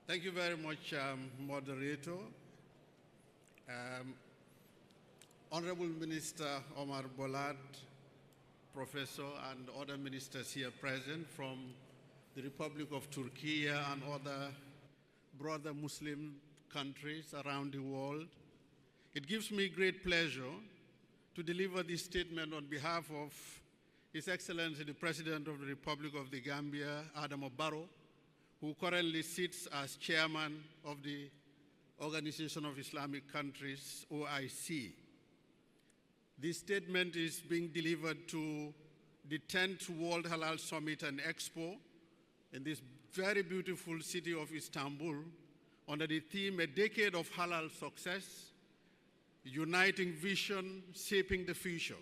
Thank you very much, moderator. Honorable Minister Omar Bolad, Professor, and other ministers here present from the Republic of Türkiye and other brother Muslim countries around the world. It gives me great pleasure to deliver this statement on behalf of His Excellency the President of the Republic of the Gambia, Adama Barrow, who currently sits as chairman of the Organization of Islamic Countries, OIC. This statement is being delivered to the 10th World Halal Summit and Expo in this very beautiful city of Istanbul under the theme, A Decade of Halal Success, Uniting Vision, Shaping the Future.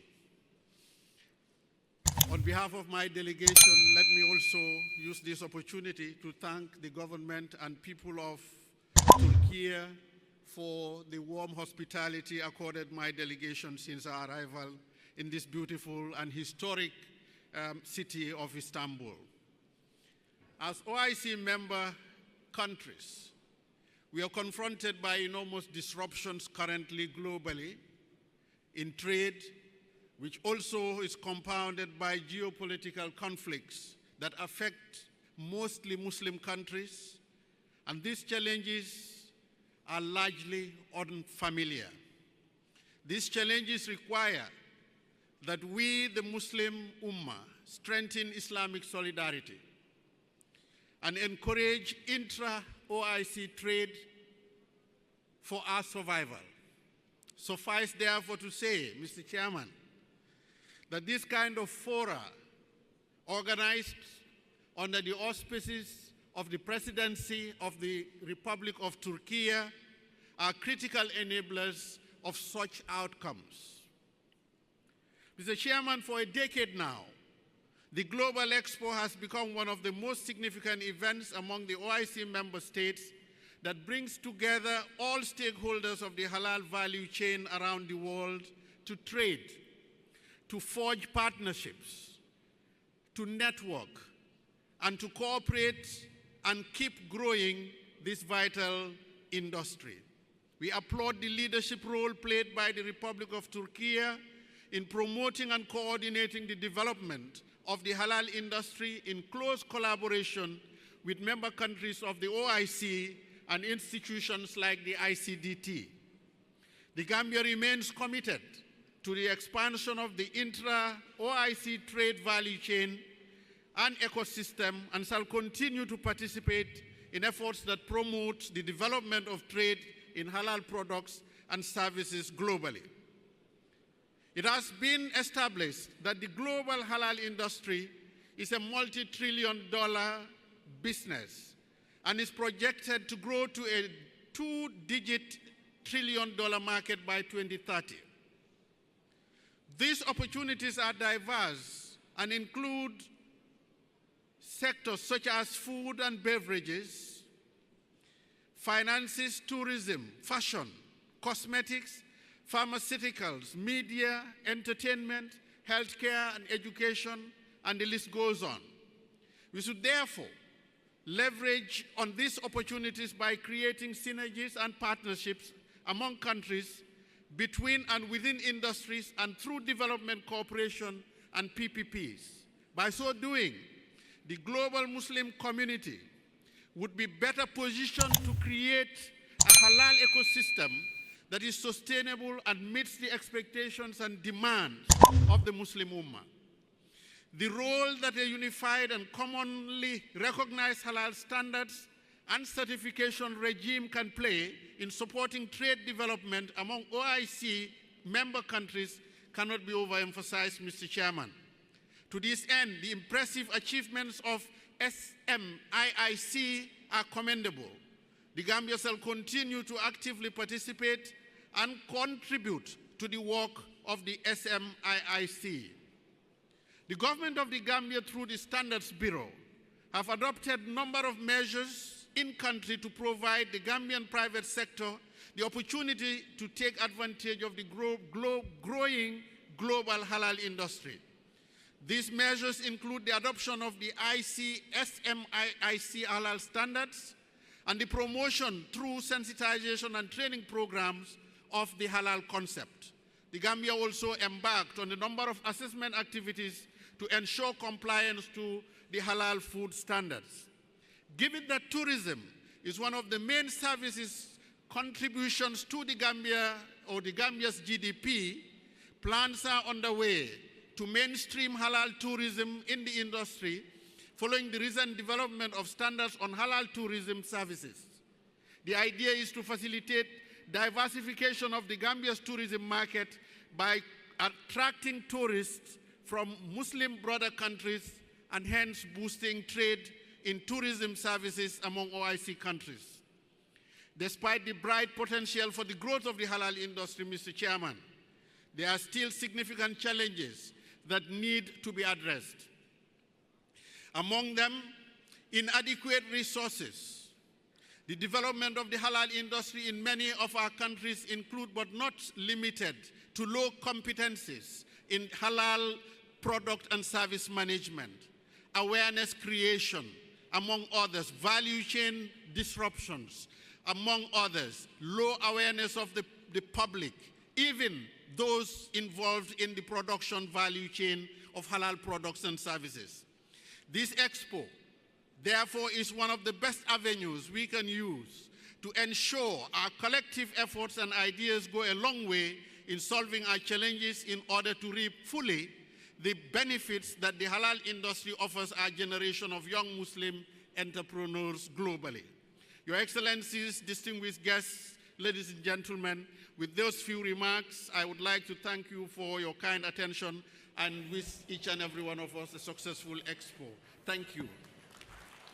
On behalf of my delegation, let me also use this opportunity to thank the government and people of Türkiye for the warm hospitality accorded my delegation since our arrival in this beautiful and historic city of Istanbul. As OIC member countries, we are confronted by enormous disruptions currently globally in trade, which also is compounded by geopolitical conflicts that affect mostly Muslim countries, and these challenges are largely unfamiliar. These challenges require that we, the Muslim Ummah, strengthen Islamic solidarity and encourage intra-OIC trade for our survival. Suffice therefore to say, Mr. Chairman, that this kind of fora organized under the auspices of the Presidency of the Republic of Türkiye are critical enablers of such outcomes. Mr. Chairman, for a decade now, the Global Expo has become one of the most significant events among the OIC member states that brings together all stakeholders of the halal value chain around the world to trade, to forge partnerships, to network, and to cooperate and keep growing this vital industry. We applaud the leadership role played by the Republic of Türkiye in promoting and coordinating the development of the halal industry in close collaboration with member countries of the OIC and institutions like the ICDT. The Gambia remains committed to the expansion of the intra-OIC trade value chain and ecosystem, and shall continue to participate in efforts that promote the development of trade in halal products and services globally. It has been established that the global halal industry is a multi-trillion-dollar business and is projected to grow to a two-digit trillion-dollar market by 2030. These opportunities are diverse and include sectors such as food and beverages, finances, tourism, fashion, cosmetics, pharmaceuticals, media, entertainment, healthcare, and education, and the list goes on. We should therefore leverage on these opportunities by creating synergies and partnerships among countries, between and within industries, and through development cooperation and PPPs. By so doing, the global Muslim community would be better positioned to create a halal ecosystem that is sustainable and meets the expectations and demands of the Muslim Ummah. The role that a unified and commonly recognized halal standards and certification regime can play in supporting trade development among OIC member countries cannot be overemphasized, Mr. Chairman. To this end, the impressive achievements of SMIIC are commendable. The Gambia shall continue to actively participate and contribute to the work of the SMIIC. The government of the Gambia, through the Standards Bureau, have adopted a number of measures in country to provide the Gambian private sector the opportunity to take advantage of the growing global halal industry. These measures include the adoption of the SMIIC halal standards and the promotion through sensitization and training programs of the halal concept. The Gambia also embarked on a number of assessment activities to ensure compliance to the halal food standards. Given that tourism is one of the main services contributions to the Gambia or the Gambia's GDP, plans are underway to mainstream halal tourism in the industry following the recent development of standards on halal tourism services. The idea is to facilitate diversification of the Gambia's tourism market by attracting tourists from Muslim brother countries and hence boosting trade in tourism services among OIC countries. Despite the bright potential for the growth of the halal industry, Mr. Chairman, there are still significant challenges that need to be addressed. Among them, inadequate resources. The development of the halal industry in many of our countries include but not limited to low competencies in halal product and service management, awareness creation, among others, value chain disruptions, among others, low awareness of the public, even those involved in the production value chain of halal products and services. This expo, therefore, is one of the best avenues we can use to ensure our collective efforts and ideas go a long way in solving our challenges in order to reap fully the benefits that the halal industry offers our generation of young Muslim entrepreneurs globally. Your Excellencies, distinguished guests, ladies and gentlemen, with those few remarks, I would like to thank you for your kind attention and wish each and every one of us a successful expo. Thank you.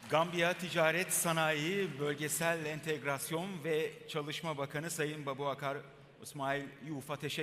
Gambiya Ticaret Sanayi, Bölgesel Entegrasyon ve Çalışma Bakanı Sayın Baboucar JOOF'a teşekkür